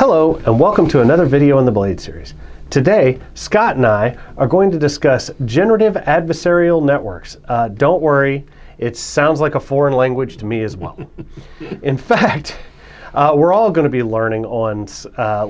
Hello, and welcome to another video in the Blade series. Today, Scott and I are going to discuss generative adversarial networks. Don't worry, it sounds like a foreign language to me as well. In fact, we're all going to be learning on,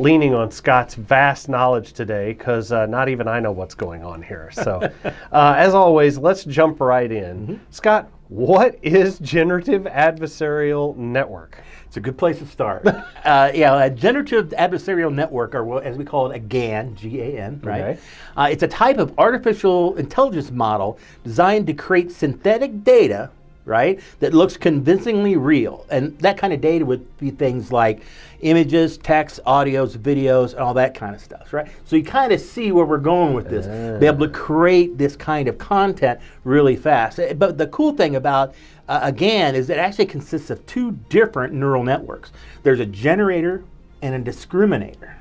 leaning on Scott's vast knowledge today, because not even I know what's going on here. So, as always, let's jump right in. Scott, what is generative adversarial network? It's a good place to start. A generative adversarial network, or as we call it, a GAN, G-A-N, right? Okay. It's a type of artificial intelligence model designed to create synthetic data, right, that looks convincingly real. And that kind of data would be things like images, text, audios, videos, and all that kind of stuff, right? So you kind of see where we're going with this. Be able to create this kind of content really fast. But the cool thing about a GAN is it actually consists of two different neural networks. There's a generator and a discriminator.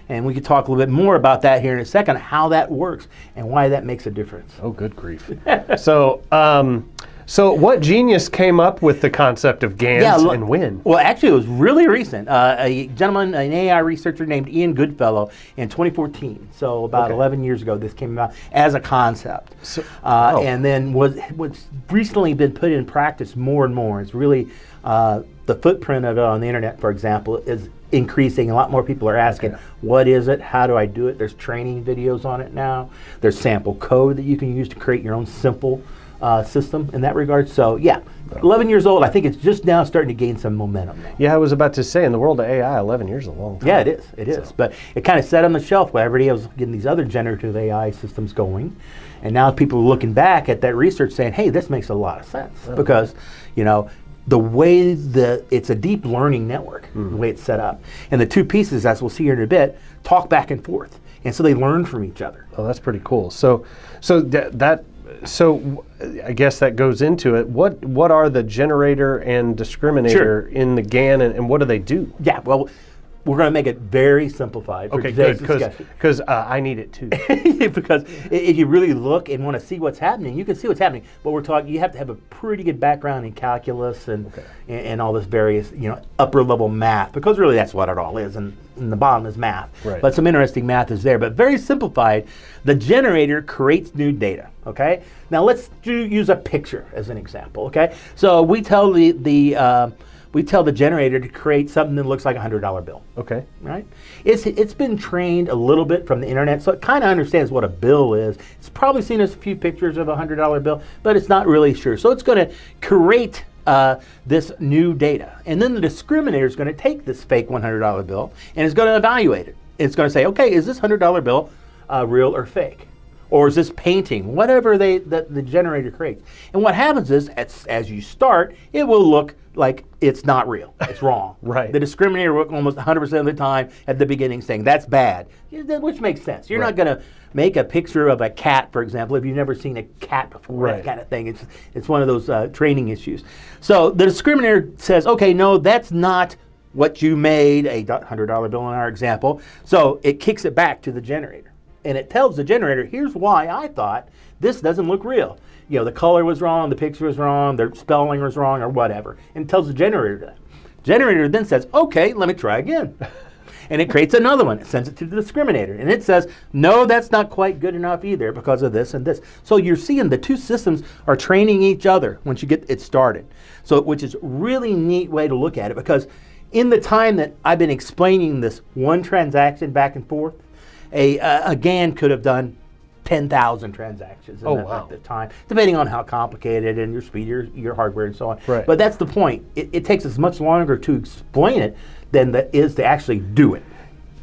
And we could talk a little bit more about that here in a second, how that works and why that makes a difference. Oh, good grief. So what genius came up with the concept of GANs and when? Well, actually, it was really recent. A gentleman, an AI researcher named Ian Goodfellow in 2014. So about 11 years ago, this came about as a concept. And then what's recently been put in practice more and more. It's really the footprint of it on the internet, for example, is increasing. A lot more people are asking, what is it? How do I do it? There's training videos on it now. There's sample code that you can use to create your own simple system in that regard. So yeah, 11 years old. I think it's just now starting to gain some momentum now. Yeah, I was about to say, in the world of AI, 11 years is a long time. Yeah, it is. It is. But it kind of sat on the shelf while everybody was getting these other generative AI systems going. And now people are looking back at that research saying, hey, this makes a lot of sense. Because, you know, the way it's a deep learning network, the way it's set up. And the two pieces, as we'll see here in a bit, talk back and forth. And so they learn from each other. Oh, that's pretty cool. So I guess that goes into it. What are the generator and discriminator in the GAN, and what do they do? Yeah, well, we're going to make it very simplified for today's discussion. Because I need it too. Because if you really look and want to see what's happening, you can see what's happening. But we're talking, you have to have a pretty good background in calculus and all this various, upper level math, because really that's what it all is. And the bottom is math. Right. But some interesting math is there. But very simplified, the generator creates new data. Okay. Now let's use a picture as an example. Okay. So we tell the generator to create something that looks like a $100 bill. Okay. Right? It's been trained a little bit from the internet, so it kind of understands what a bill is. It's probably seen a few pictures of a $100 bill, but it's not really sure. So it's going to create this new data. And then the discriminator is going to take this fake $100 bill and is going to evaluate it. It's going to say, okay, is this $100 bill real or fake? Or is this painting? Whatever the generator creates. And what happens is, as you start, it will look like it's not real. It's wrong. Right. The discriminator will almost 100% of the time at the beginning saying, that's bad, which makes sense. You're not going to make a picture of a cat, for example, if you've never seen a cat before, that kind of thing. It's one of those training issues. So the discriminator says, okay, no, that's not what you made, a $100 bill in our example. So it kicks it back to the generator. And it tells the generator, here's why I thought this doesn't look real. The color was wrong, the picture was wrong, the spelling was wrong, or whatever. And it tells the generator that. Generator then says, okay, let me try again. And it creates another one. It sends it to the discriminator. And it says, no, that's not quite good enough either because of this and this. So you're seeing the two systems are training each other once you get it started. So, which is a really neat way to look at it, because in the time that I've been explaining this one transaction back and forth, a GAN could have done 10,000 transactions at the time, depending on how complicated and your speed, your hardware, and so on. Right. But that's the point. It takes us much longer to explain it than it is to actually do it.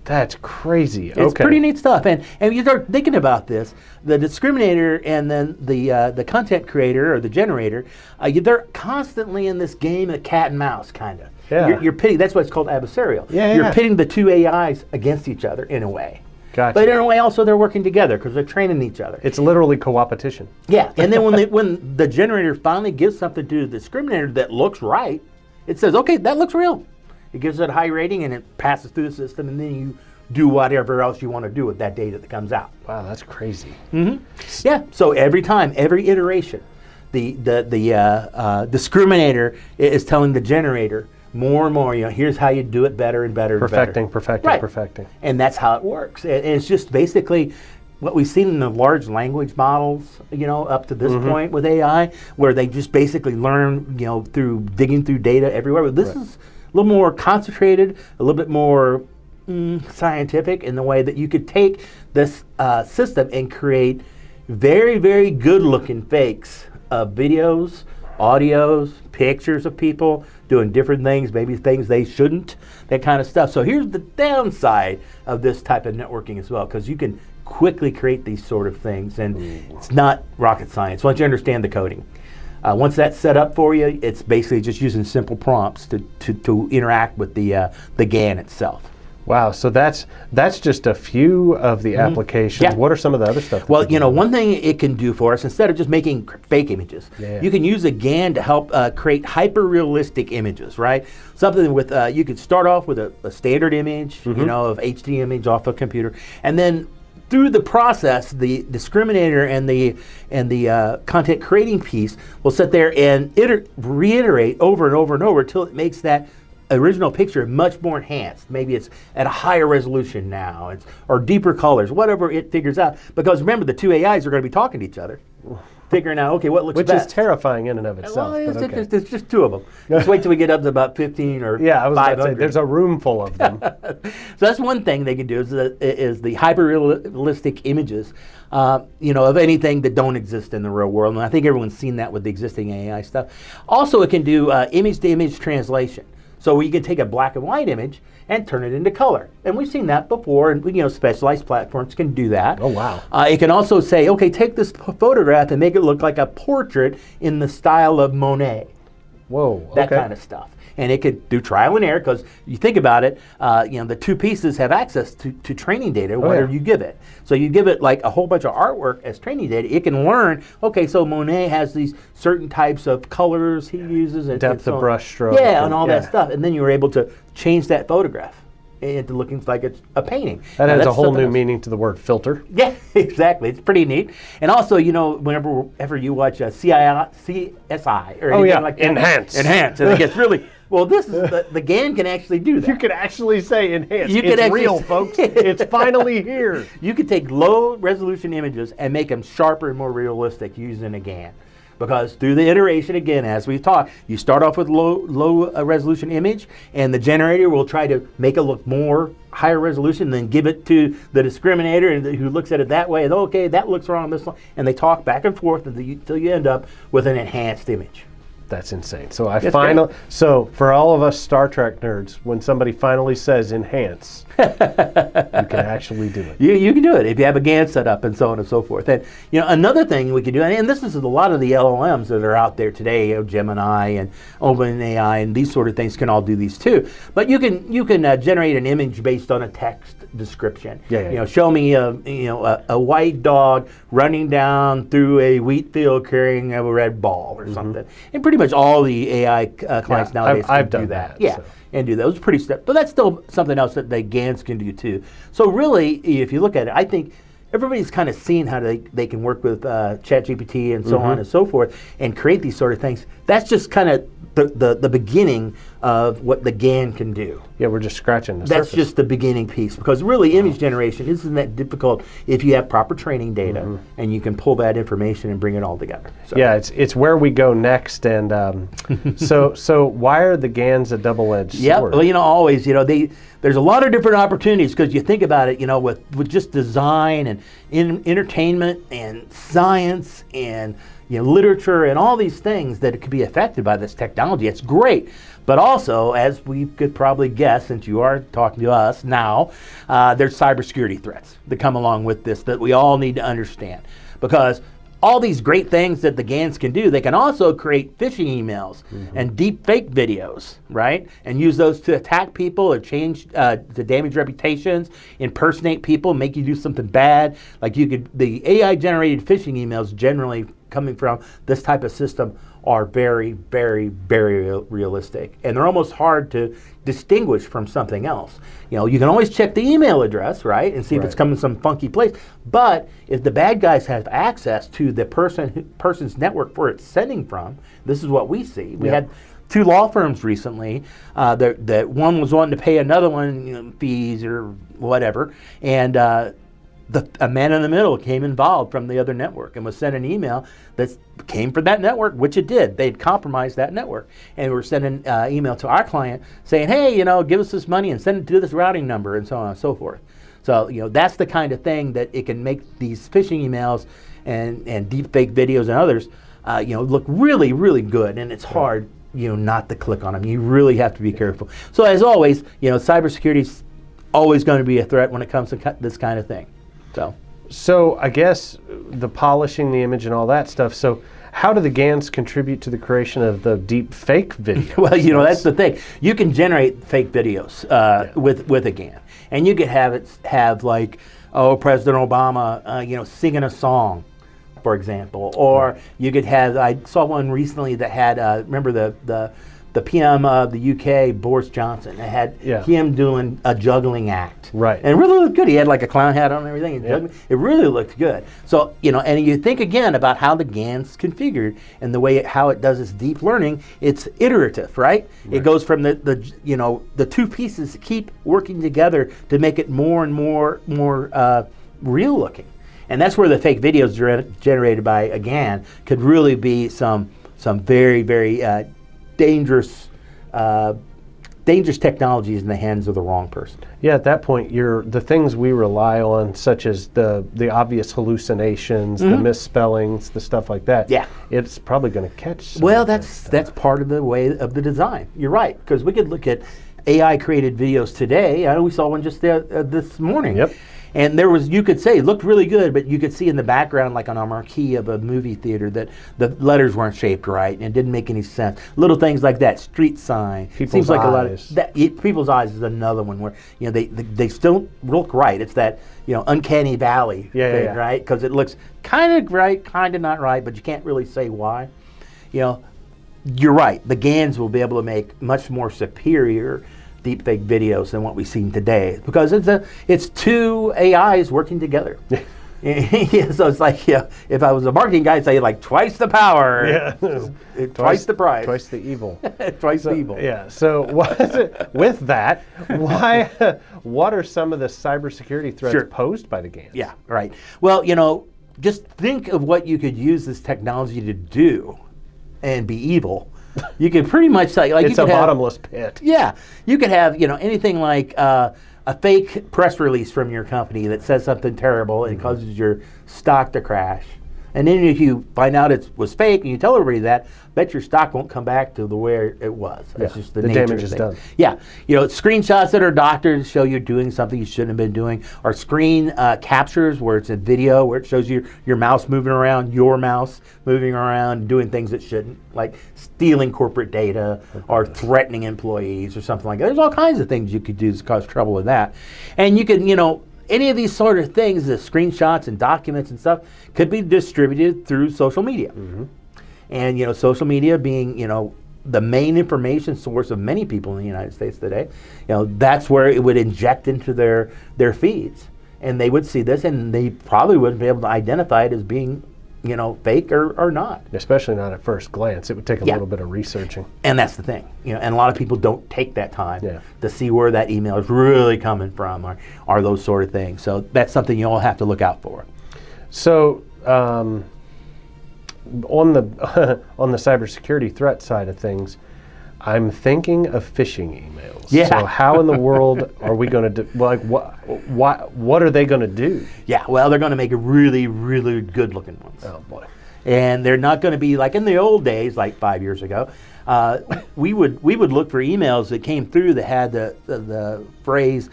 That's crazy. It's pretty neat stuff. And you start thinking about this, the discriminator and then the content creator or the generator, they're constantly in this game of cat and mouse, kind of. Yeah. You're pitting. That's why it's called adversarial. You're pitting the two AIs against each other in a way. Gotcha. But in a way, also, they're working together because they're training each other. It's literally co-opetition. Yeah, and then when the generator finally gives something to the discriminator that looks right, it says, okay, that looks real. It gives it a high rating, and it passes through the system, and then you do whatever else you want to do with that data that comes out. Wow, that's crazy. Yeah, so every time, every iteration, the discriminator is telling the generator more and more, here's how you do it better and better and better. Perfecting. And that's how it works. And it's just basically what we've seen in the large language models, up to this point with AI, where they just basically learn, through digging through data everywhere. But this is a little more concentrated, a little bit more scientific in the way that you could take this system and create very, very good-looking fakes of videos, audios, pictures of people doing different things, maybe things they shouldn't, that kind of stuff. So here's the downside of this type of networking as well, because you can quickly create these sort of things, and it's not rocket science once you understand the coding. Once that's set up for you, it's basically just using simple prompts to interact with the GAN itself. Wow, so that's just a few of the applications. Yeah. What are some of the other stuff? Well, one thing it can do for us, instead of just making fake images, you can use a GAN to help create hyper-realistic images, right? Something with, you could start off with a standard image, of HD image off a computer, and then through the process, the discriminator and the content creating piece will sit there and reiterate over and over and over until it makes that original picture much more enhanced. Maybe it's at a higher resolution now, or deeper colors, whatever it figures out. Because remember, the two AIs are going to be talking to each other, figuring out, okay, what looks best. Which is terrifying in and of itself. Well, it's just two of them. Just wait till we get up to about 15 or 500. Yeah, I was about to say, there's a room full of them. So that's one thing they can do is the hyper-realistic images, of anything that don't exist in the real world. And I think everyone's seen that with the existing AI stuff. Also, it can do image-to-image translation. So we can take a black and white image and turn it into color. And we've seen that before, and specialized platforms can do that. Oh, wow. It can also say, okay, take this photograph and make it look like a portrait in the style of Monet. Whoa, That kind of stuff. And it could do trial and error, because you think about it, the two pieces have access to training data, whatever you give it. So you give it like a whole bunch of artwork as training data, it can learn, okay, so Monet has these certain types of colors he uses. And depth and of brush stroke. and all that stuff. And then you were able to change that photograph into looking like it's a painting. That adds a whole new meaning to the word filter. Yeah, exactly. It's pretty neat. And also, whenever you watch CSI or anything like that. Enhance. And it gets really... Well, this is the GAN can actually do that. You can actually say enhance. It's real, folks. It's finally here. You can take low resolution images and make them sharper and more realistic using a GAN. Because through the iteration, again, as we've talked, you start off with low resolution image, and the generator will try to make it look more higher resolution, then give it to the discriminator who looks at it that way, and okay, that looks wrong on this one, and they talk back and forth until you end up with an enhanced image. That's insane. So so for all of us Star Trek nerds, when somebody finally says enhance, you can actually do it. You can do it if you have a GAN set up and so on and so forth. And another thing we can do, and this is a lot of the LLMs that are out there today, Gemini and OpenAI and these sort of things can all do these too. But you can generate an image based on a text description. Show me a white dog running down through a wheat field carrying a red ball or something. And pretty much all the AI clients nowadays I've can done do that. So. And do those pretty steps. But that's still something else that the GANs can do too. So really, if you look at it, I think everybody's kind of seen how they can work with ChatGPT and so on and so forth and create these sort of things. That's just kind of the beginning of what the GAN can do. Yeah, we're just scratching the That's surface. just the beginning piece, because really image generation isn't that difficult if you have proper training data and you can pull that information and bring it all together. So. Yeah, it's where we go next, and so why are the GANs a double-edged sword? Yeah, well, always, there's a lot of different opportunities, because you think about it, with just design and entertainment and science and literature and all these things that it could be affected by this technology. It's great. But also, as we could probably guess, since you are talking to us now, there's cybersecurity threats that come along with this that we all need to understand. Because all these great things that the GANs can do, they can also create phishing emails and deep fake videos, right? And use those to attack people or change, to damage reputations, impersonate people, make you do something bad. Like the AI generated phishing emails generally coming from this type of system are very, very, very realistic. And they're almost hard to distinguish from something else. You can always check the email address, right, and see if it's coming from some funky place. But if the bad guys have access to the person's network where it's sending from, this is what we see. We had two law firms recently. That one was wanting to pay another one fees or whatever, and a man in the middle came involved from the other network and was sent an email that came from that network, which it did. They'd compromised that network, and we were sending email to our client saying, "Hey, give us this money and send it to this routing number," and so on and so forth. So that's the kind of thing that it can make these phishing emails and deep fake videos and others, look really, really good, and it's hard, not to click on them. You really have to be careful. So as always, cybersecurity is always going to be a threat when it comes to this kind of thing. So I guess the polishing the image and all that stuff. So how do the GANs contribute to the creation of the deep fake videos? Well, that's the thing. You can generate fake videos with a GAN, and you could have like, President Obama, singing a song, for example, or you could have. I saw one recently that had remember the PM of the UK, Boris Johnson. It had him doing a juggling act. Right. And it really looked good. He had like a clown hat on and everything. And it really looked good. So, and you think again about how the GAN's configured and the way how it does its deep learning, it's iterative, right? It goes from the two pieces that keep working together to make it more and more real looking. And that's where the fake videos generated by a GAN could really be some very, very dangerous technologies in the hands of the wrong person. Yeah, at that point, the things we rely on, such as the obvious hallucinations, the misspellings, the stuff like that. Yeah, it's probably going to catch. Well, that's part of the way of the design. You're right, because we could look at AI created videos today. I know we saw one just this morning. Yep. And you could say, it looked really good, but you could see in the background, like on a marquee of a movie theater, that the letters weren't shaped right and it didn't make any sense. Little things like that, street sign. People's like eyes. A lot of that. People's eyes is another one where they still look right. It's that uncanny valley thing, right? Because it looks kind of right, kind of not right, but you can't really say why. You're right. The GANs will be able to make much more superior deepfake videos than what we've seen today, because it's two AIs working together. So it's like, if I was a marketing guy, I'd say like twice the power, twice the price, twice the evil, twice the evil. Yeah. So with that, what are some of the cybersecurity threats posed by the GANs? Yeah. Right. Well, just think of what you could use this technology to do, and be evil. You could pretty much say, like, it's a bottomless pit. Yeah, you could have anything like a fake press release from your company that says something terrible and causes your stock to crash. And then if you find out it was fake and you tell everybody that, bet your stock won't come back to the way it was. That's just the nature damage of is done. Yeah, screenshots that are doctored show you're doing something you shouldn't have been doing, or screen captures where it's a video where it shows you your mouse moving around, doing things it shouldn't, like stealing corporate data or threatening employees or something like that. There's all kinds of things you could do to cause trouble with that. And you can, any of these sort of things, the screenshots and documents and stuff, could be distributed through social media. And social media being the main information source of many people in the United States today, that's where it would inject into their feeds, and they would see this, and they probably wouldn't be able to identify it as being fake or not. Especially not at first glance. It would take a little bit of researching. And that's the thing. And a lot of people don't take that time to see where that email is really coming from, or those sort of things. So that's something you all have to look out for. So on the cybersecurity threat side of things, I'm thinking of phishing emails. Yeah. So how in the world are we going to do? Like, what are they going to do? Yeah. Well, they're going to make really, really good-looking ones. Oh boy. And they're not going to be like in the old days, like 5 years ago. We would look for emails that came through that had the phrase,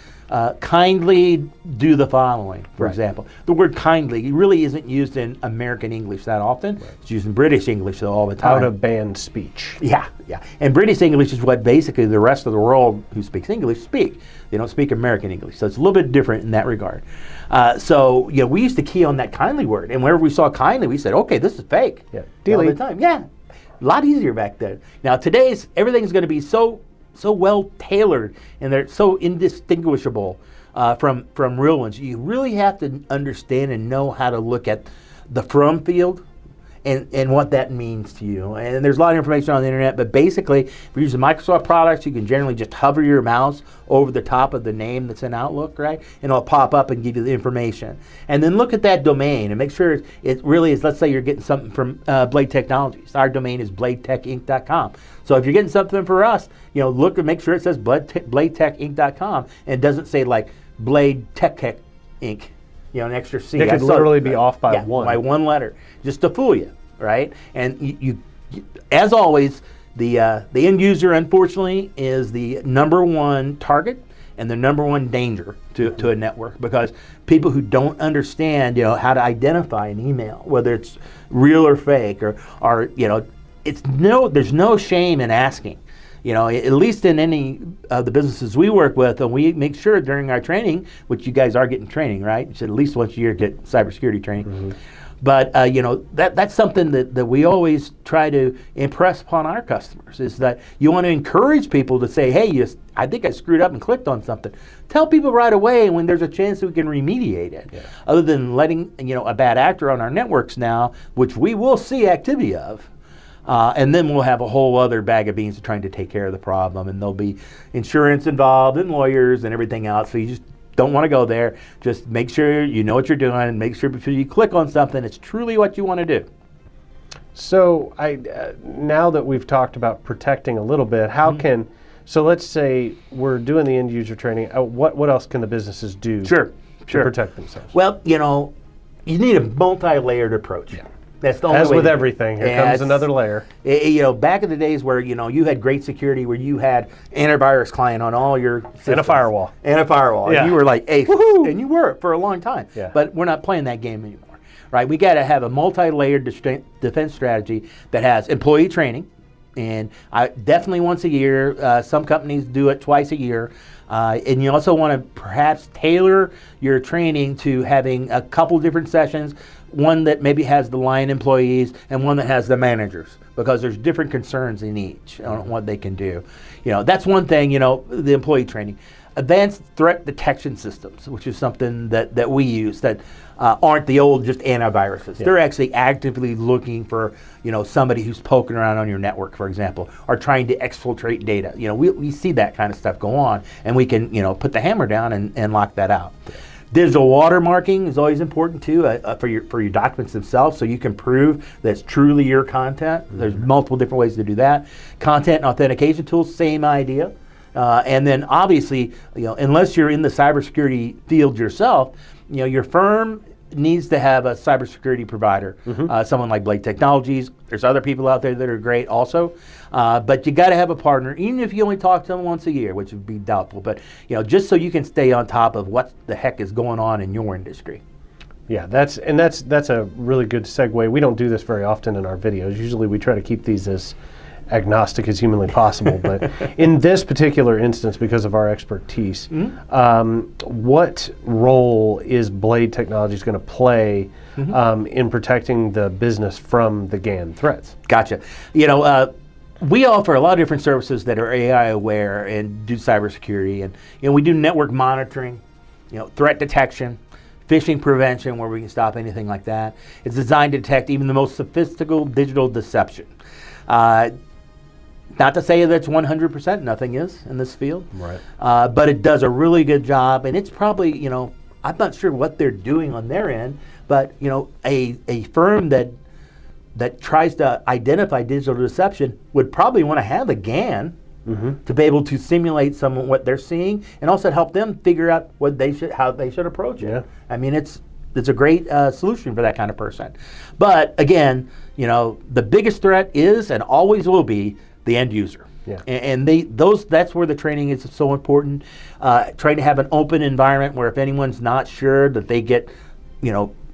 kindly do the following, for example. The word kindly really isn't used in American English that often. It's used in British English all the time. Out of band speech. Yeah. And British English is what basically the rest of the world who speaks English speak. They don't speak American English. So it's a little bit different in that regard. So we used to key on that kindly word. And whenever we saw kindly, we said, okay, this is fake. Yeah. All the time. Yeah. A lot easier back then. Now today's everything's going to be so well tailored, and they're so indistinguishable from real ones. You really have to understand and know how to look at the from field and what that means to you. And there's a lot of information on the internet, but basically, if you're using Microsoft products, you can generally just hover your mouse over the top of the name that's in Outlook, right? And it'll pop up and give you the information. And then look at that domain and make sure it really is, let's say you're getting something from Blade Technologies. Our domain is bladetechinc.com. So if you're getting something for us, look and make sure it says bladetechinc.com and it doesn't say like Blade Tech Inc., an extra C. It could literally be off by one. By one letter, just to fool you, right? And you as always, the end user, unfortunately, is the number one target and the number one danger to a network, because people who don't understand, how to identify an email, whether it's real or fake, or there's no shame in asking. At least in any of the businesses we work with, and we make sure during our training, which you guys are getting training, right? You should at least once a year get cybersecurity training. Mm-hmm. But that's something that we always try to impress upon our customers, is that you want to encourage people to say, hey, I think I screwed up and clicked on something. Tell people right away when there's a chance that we can remediate it. Yeah. Other than letting a bad actor on our networks now, which we will see activity of. And then we'll have a whole other bag of beans trying to take care of the problem, and there'll be insurance involved and lawyers and everything else. So you just don't want to go there. Just make sure you know what you're doing, and make sure before you click on something, it's truly what you want to do. So now that we've talked about protecting a little bit, so let's say we're doing the end user training. What else can the businesses do to protect themselves? Well, you need a multi-layered approach. Yeah. That's the only As way with everything, here comes another layer. Back in the days where you had great security, where you had antivirus client on all your systems. And a firewall. Yeah. And you were like, hey, woohoo! And you were for a long time. Yeah. But we're not playing that game anymore, right? We got to have a multi-layered defense strategy that has employee training, and definitely once a year. Some companies do it twice a year. And you also want to perhaps tailor your training to having a couple different sessions, one that maybe has the line employees and one that has the managers, because there's different concerns in each on what they can do. That's one thing, the employee training. Advanced threat detection systems, which is something that we use that aren't the old just antiviruses. Yeah. They're actually actively looking for, somebody who's poking around on your network, for example, or trying to exfiltrate data. We see that kind of stuff go on, and we can, put the hammer down and lock that out. Yeah. Digital watermarking is always important too for your documents themselves, so you can prove that it's truly your content. Mm-hmm. There's multiple different ways to do that. Content and authentication tools, same idea. And then obviously, unless you're in the cybersecurity field yourself, your firm needs to have a cybersecurity provider, someone like Blade Technologies. There's other people out there that are great also, but you got to have a partner, even if you only talk to them once a year, which would be doubtful. But just so you can stay on top of what the heck is going on in your industry. Yeah, that's a really good segue. We don't do this very often in our videos. Usually we try to keep these as agnostic as humanly possible, but in this particular instance, because of our expertise, what role is Blade Technologies going to play in protecting the business from the GAN threats? Gotcha. We offer a lot of different services that are AI aware and do cybersecurity, and we do network monitoring, threat detection, phishing prevention, where we can stop anything like that. It's designed to detect even the most sophisticated digital deception. Not to say that it's 100%, nothing is in this field, right? But it does a really good job, and it's probably, I'm not sure what they're doing on their end, but a firm that tries to identify digital deception would probably want to have a GAN to be able to simulate some of what they're seeing, and also help them figure out how they should approach it. Yeah. I mean, it's a great solution for that kind of person. But again, the biggest threat is and always will be the end user. Yeah. And that's where the training is so important. Try to have an open environment where if anyone's not sure, that they get,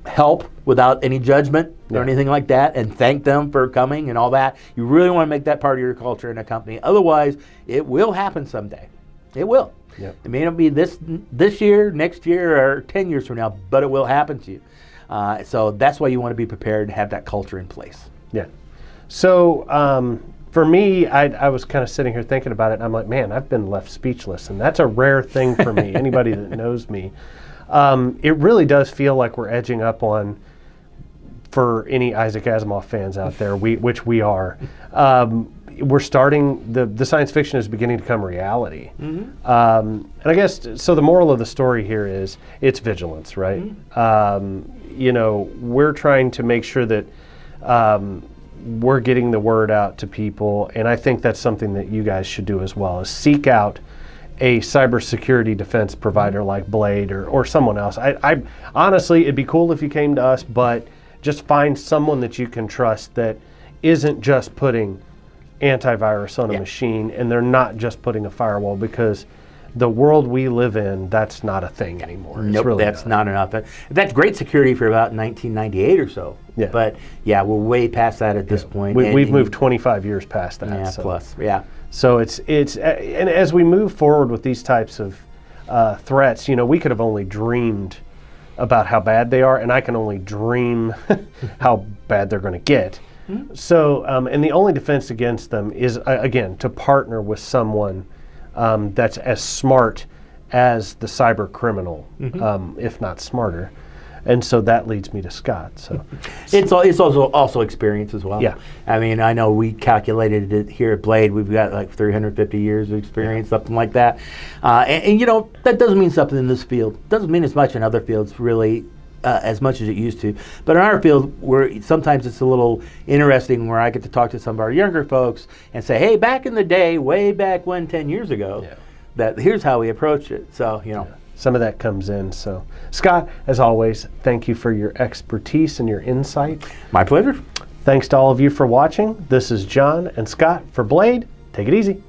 help without any judgment or anything like that, and thank them for coming and all that. You really want to make that part of your culture in a company. Otherwise, it will happen someday. It will. Yep. It may not be this year, next year, or 10 years from now, but it will happen to you. So that's why you want to be prepared to have that culture in place. Yeah. So for me, I was kind of sitting here thinking about it, and I'm like, man, I've been left speechless, and that's a rare thing for me. Anybody that knows me, it really does feel like we're edging up on for any Isaac Asimov fans out there, which we are, we're starting, the science fiction is beginning to become reality. And I guess, so the moral of the story here is it's vigilance, right? You know, we're trying to make sure that we're getting the word out to people, and I think that's something that you guys should do as well, is seek out a cybersecurity defense provider like Blade or someone else. I honestly, it'd be cool if you came to us, but just find someone that you can trust that isn't just putting antivirus on a machine, and they're not just putting a firewall, because the world we live in, that's not a thing anymore. Nope, really that's not enough. That's great security for about 1998 or so. Yeah. But yeah, we're way past that at this point. We've moved 25 years past that. Yeah, so. Plus, yeah. So it's and as we move forward with these types of threats, you know, we could have only dreamed about how bad they are, and I can only dream how bad they're going to get. So, and the only defense against them is, again, to partner with someone that's as smart as the cyber criminal, if not smarter. And so that leads me to Scott. So it's also experience as well. Yeah. I mean, I know we calculated it here at Blade. We've got like 350 years of experience, something like that. And you know, that doesn't mean something in this field. Doesn't mean as much in other fields, really. As much as it used to. But in our field, sometimes it's a little interesting where I get to talk to some of our younger folks and say, hey, back in the day, way back when, 10 years ago, that here's how we approached it. So, you know. Some of that comes in. So, Scott, as always, thank you for your expertise and your insight. My pleasure. Thanks to all of you for watching. This is John and Scott for Blade. Take it easy.